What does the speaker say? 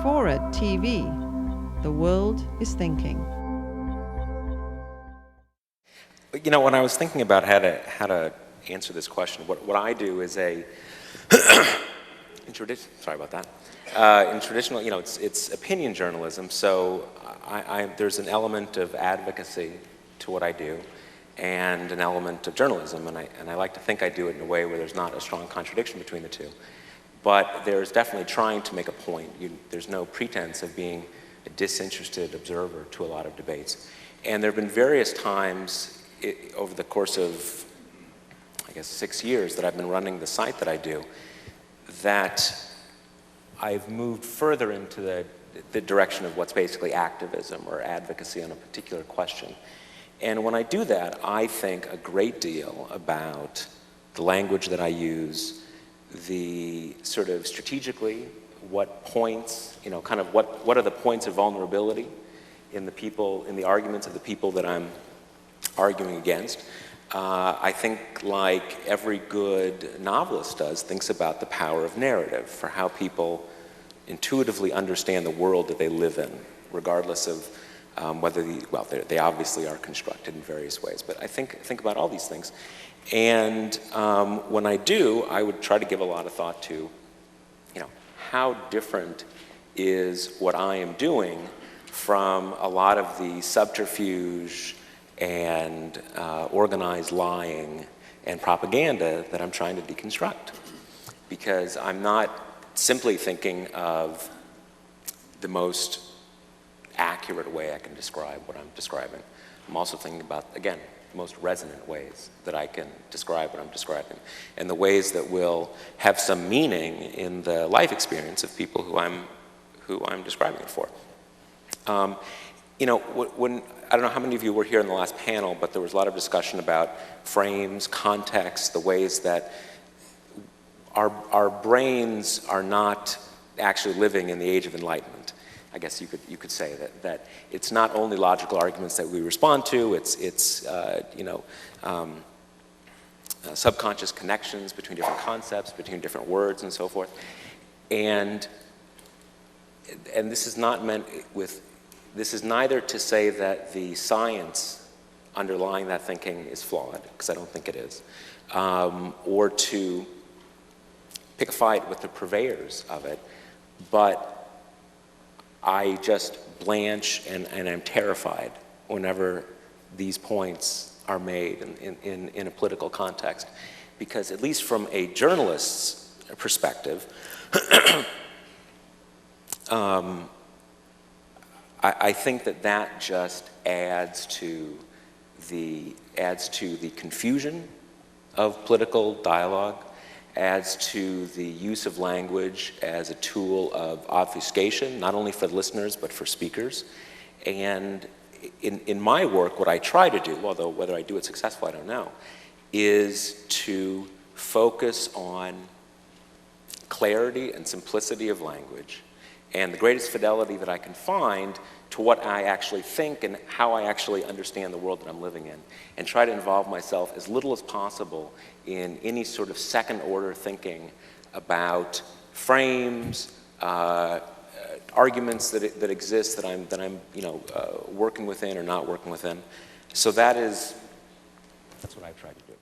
FORA.tv. The world is thinking. You know, when I was thinking about how to answer this question, what I do is sorry about that. In traditional, you know, it's opinion journalism, so there's an element of advocacy to what I do, and an element of journalism, and I like to think I do it in a way where there's not a strong contradiction between the two. But there's definitely trying to make a point. There's no pretense of being a disinterested observer to a lot of debates. And there have been various times over the course of, I guess, 6 years that I've been running the site that I do, that I've moved further into the direction of what's basically activism or advocacy on a particular question. And when I do that, I think a great deal about the language that I use, the sort of strategically, what points, you know, kind of what are the points of vulnerability in the arguments of the people that I'm arguing against. I think, like every good novelist does, thinks about the power of narrative for how people intuitively understand the world that they live in, regardless of whether they obviously are constructed in various ways. But I think about all these things. And when I do, I would try to give a lot of thought to, you know, how different is what I am doing from a lot of the subterfuge and organized lying and propaganda that I'm trying to deconstruct. Because I'm not simply thinking of the most accurate way I can describe what I'm describing. I'm also thinking about, again, the most resonant ways that I can describe what I'm describing, and the ways that will have some meaning in the life experience of people who I'm describing it for. You know, I don't know how many of you were here in the last panel, but there was a lot of discussion about frames, context, the ways that our brains are not actually living in the age of enlightenment. I guess you could say that it's not only logical arguments that we respond to, it's you know, subconscious connections between different concepts, between different words, and so forth. And this is not meant with, this is neither to say that the science underlying that thinking is flawed, because I don't think it is, or to pick a fight with the purveyors of it, but I just blanch and I'm terrified whenever these points are made in a political context. Because at least from a journalist's perspective, I think that just adds to the confusion of political dialogue, adds to the use of language as a tool of obfuscation, not only for listeners, but for speakers. And in my work, what I try to do, although whether I do it successfully, I don't know, is to focus on clarity and simplicity of language, and the greatest fidelity that I can find to what I actually think and how I actually understand the world that I'm living in, and try to involve myself as little as possible in any sort of second-order thinking about frames, arguments that exist that I'm you know, working within or not working within. So that's what I've tried to do.